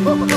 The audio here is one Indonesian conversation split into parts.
Welcome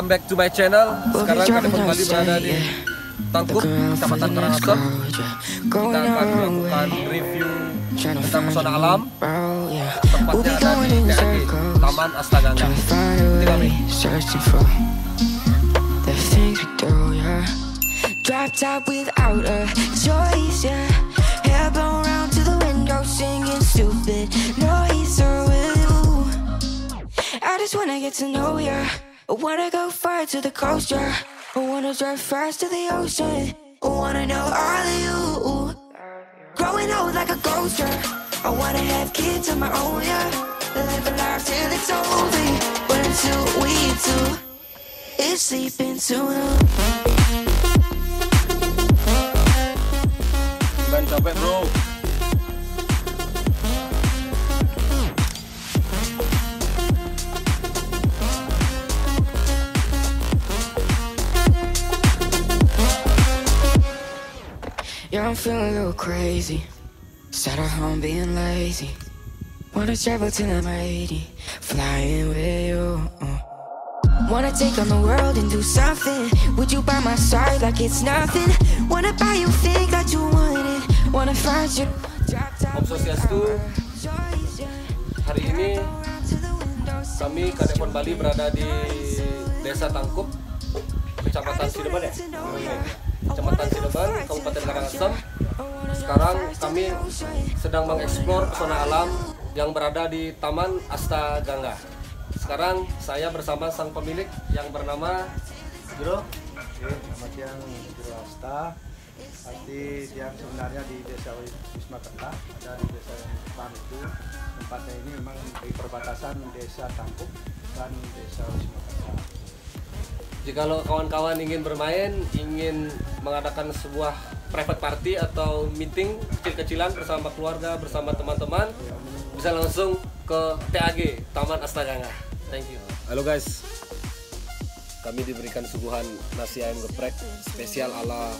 back to my channel. Sekarang kita kembali berada di Tangkup, Kecamatan Karangasem. Kita akan melakukan review tentang pesona alam. Tempatnya ada di TAG, Taman Astagangga. Tinggal Dropped out without a choice, yeah. Hair blown round to the window, singing stupid noise. Or will you? I just wanna get to know ya. I wanna go far to the coast, yeah. I wanna drive fast to the ocean. I wanna know all of you. Growing old like a ghost, yeah. I wanna have kids of my own, yeah. Live a life till it's over. But until we do, it's sleeping soon. Dan capek bro. Yeah, I'm feeling a little crazy. Sat at home being lazy. Wanna travel till I'm 80, flying with you. Wanna take on the world and do something. Would you by my side like it's nothing? Wanna buy you things that you wanted. Wanna find you. Om Swastiastu. Hari ini kami Kadepon Bali berada di Desa Tangkup, Kecamatan Sideban ya? Kecamatan Sideban, Kabupaten Karangasem. Sekarang kami sedang mengeksplor pesona alam yang berada di Taman Astagangga. Sekarang saya bersama sang pemilik yang bernama Jero. Selamat siang, Jero Asta. Arti yang sebenarnya di Desa Wisma Kerta, ada di desa yang depan itu. Tempatnya ini memang di perbatasan Desa Tangkup dan Desa Wisma Kerta. Jika kawan-kawan ingin bermain, ingin mengadakan sebuah private party atau meeting kecil-kecilan bersama keluarga, bersama teman-teman, bisa langsung ke TAG, Taman Astagangga. Thank you. Halo guys, kami diberikan suguhan nasi ayam geprek spesial ala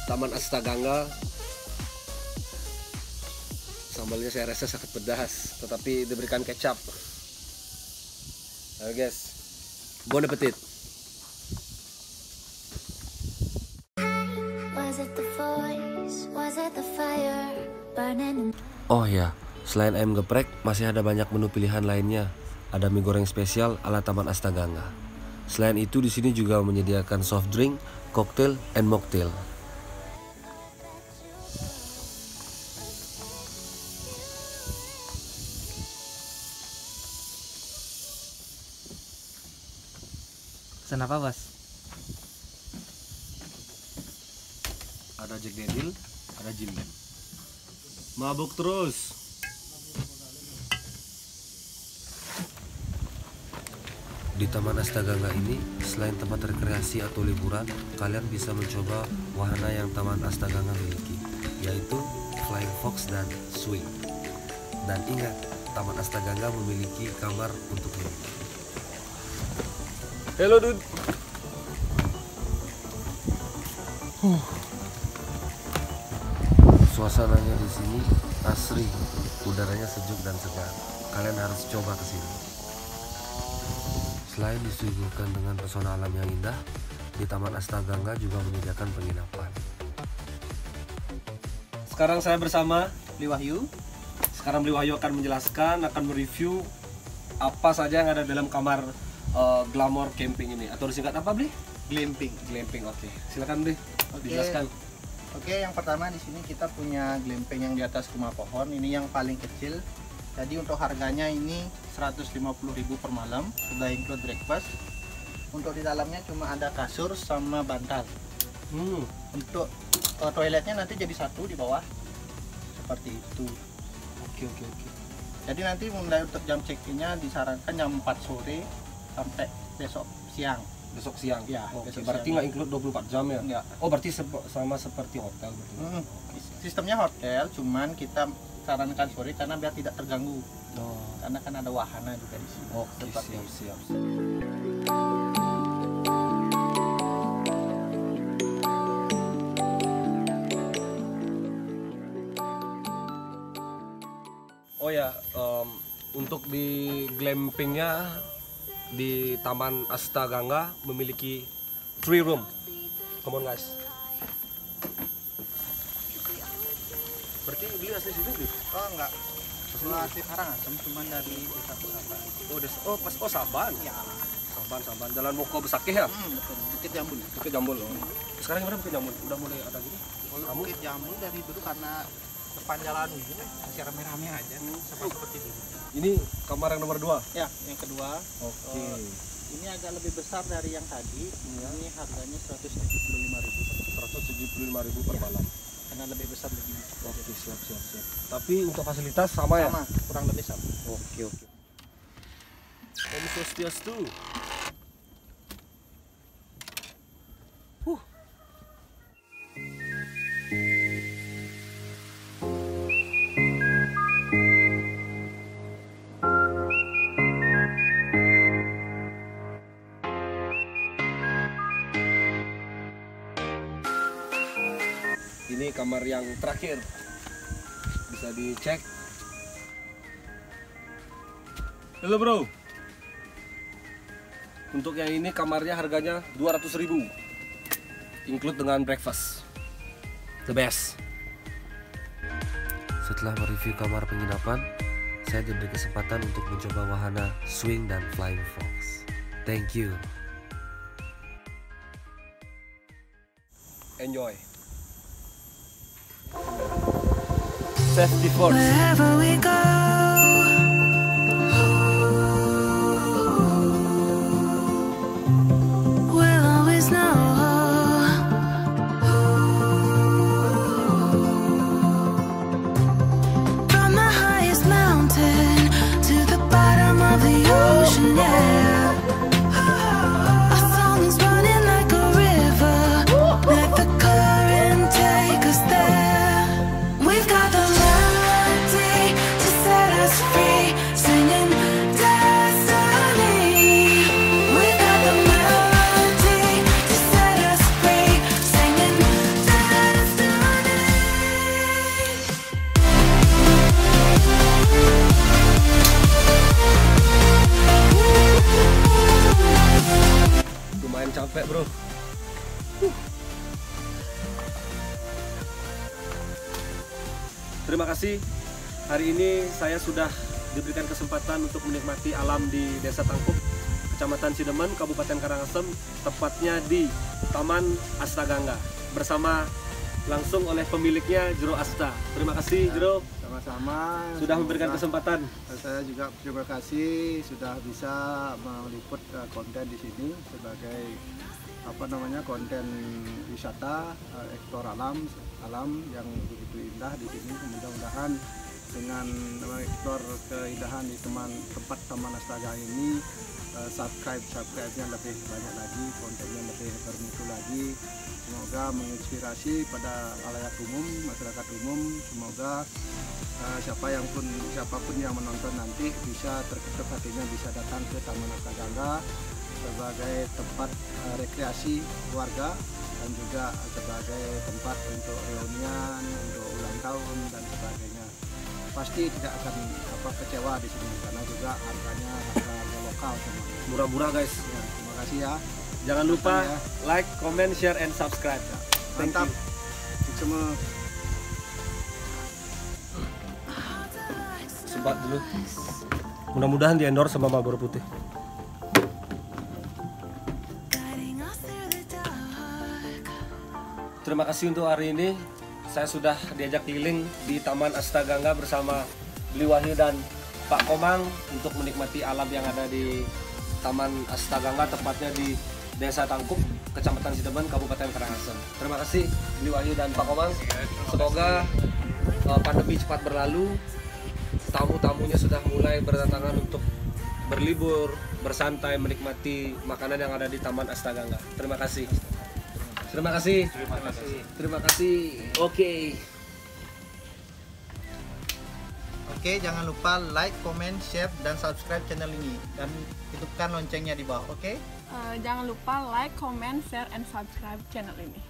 Taman Astagangga. Sambalnya saya rasa sangat pedas, tetapi diberikan kecap. Halo guys, bon appetit. Oh ya, selain ayam geprek, masih ada banyak menu pilihan lainnya. Ada mie goreng spesial ala Taman Astagangga. Selain itu, di sini juga menyediakan soft drink, cocktail, and mocktail. Pesan apa, Bos? Ada Jack Daniel, ada Jim Beam. Mabuk terus. Di Taman Astagangga ini, selain tempat rekreasi atau liburan, kalian bisa mencoba wahana yang Taman Astagangga miliki, yaitu Flying Fox dan Swing. Dan ingat, Taman Astagangga memiliki kamar untuk ini. Hello dude. Suasananya di sini asri, udaranya sejuk dan segar. Kalian harus coba ke sini. Selain disuguhkan dengan pesona alam yang indah, di Taman Astagangga juga menyediakan penginapan. Sekarang saya bersama Bli Wahyu. Sekarang Bli Wahyu akan menjelaskan, akan mereview apa saja yang ada dalam kamar glamour camping ini. Atau disingkat apa, Bli? Glamping. Glamping, oke. Silakan Bli, dijelaskan. Oke, yang pertama di sini kita punya glamping yang di atas rumah pohon. Ini yang paling kecil. Jadi untuk harganya ini 150.000 per malam, sudah include breakfast. Untuk di dalamnya cuma ada kasur sama bantal. Untuk toiletnya nanti jadi satu di bawah. Seperti itu. Oke. Jadi nanti mulai untuk jam check-in-nya disarankan jam 4 sore sampai besok siang. Besok siang? Ya, oke. besok Berarti nggak include 24 jam ya? Enggak. Oh, berarti sama seperti hotel. Sistemnya hotel, cuman kita sarankan sore karena biar tidak terganggu. Oh. Karena kan ada wahana juga di sini. Oke, Tempatnya. siap. Oh ya, untuk di glampingnya di Taman Astagangga memiliki 3 room. Come on guys. Berarti beli asli sini beli? Oh enggak. Asli Karangasem cuman dari desa Saban. Oh Saban. Ya. Saban. Jalan Moko Besakeh ya? Betul. Bukit Jambul. Bukit Jambul. Sekarang gimana Bukit Jambul? Udah mulai ada gini? Kalau Bukit Jambul dari dulu karena depan jalan ini masih rame-rame aja. Sama seperti dulu. Ini kamar yang nomor 2. Ya, yang kedua. Oke. Ini agak lebih besar dari yang tadi. Ini harganya 175.000. 175.000 per malam. Karena lebih besar lebih. Oke, siap. Tapi untuk fasilitas sama ya? Sama, kurang lebih sama. Oke. Om Swastiastu. Ini kamar yang terakhir, bisa dicek. Halo bro, untuk yang ini kamarnya harganya 200.000, include dengan breakfast, the best. Setelah mereview kamar penginapan, saya diberi kesempatan untuk mencoba wahana swing dan flying fox. Thank you. Enjoy. Safety first. Wherever we go, we'll always know. From the highest mountain to the bottom of the ocean, yeah. Our song is running like a river. Let the current take us there. We've got the melody to set us free, singing destiny. We've got the melody to set us free, singing destiny. Lumayan capek bro. Terima kasih. Hari ini saya sudah diberikan kesempatan untuk menikmati alam di Desa Tangkup, Kecamatan Cidemen, Kabupaten Karangasem, tepatnya di Taman Astagangga, bersama langsung oleh pemiliknya Jero Asta. Terima kasih Jero Sama-sama. sudah memberikan kesempatan. Saya juga terima kasih sudah bisa meliput konten di sini sebagai konten wisata, eksplor alam yang begitu indah di sini. Mudah-mudahan dengan mengeksplor keindahan di tempat Taman Astagangga ini, subscribe-nya lebih banyak lagi, kontennya lebih bermutu lagi. Semoga menginspirasi pada khalayak umum, masyarakat umum. Semoga siapapun yang menonton nanti bisa terketuk hatinya, bisa datang ke Taman Astagangga sebagai tempat rekreasi keluarga dan juga sebagai tempat untuk reunian, untuk ulang tahun dan sebagainya. Pasti tidak akan kecewa di sini karena juga harga lokal semuanya. Murah-murah guys. Ya, terima kasih ya. Jangan lupa Ya. like, comment, share, and subscribe. Thank Mantap. you. Semua. Sebat dulu. Mudah-mudahan di endorse sama Marlboro Putih. Guiding us through the dark. Terima kasih untuk hari ini. Saya sudah diajak keliling di Taman Astagangga bersama Beli Wahyu dan Pak Komang untuk menikmati alam yang ada di Taman Astagangga, tepatnya di Desa Tangkup, Kecamatan Cidemen, Kabupaten Karangasem. Terima kasih Beli Wahyu dan Pak Komang. Semoga pandemi cepat berlalu. Tamu-tamunya sudah mulai berdatangan untuk berlibur, bersantai, menikmati makanan yang ada di Taman Astagangga. Terima kasih. Terima kasih. Terima kasih. Terima kasih. Oke. Oke, jangan lupa like, comment, share, dan subscribe channel ini. Dan hidupkan loncengnya di bawah, oke? Jangan lupa like, comment, share, and subscribe channel ini.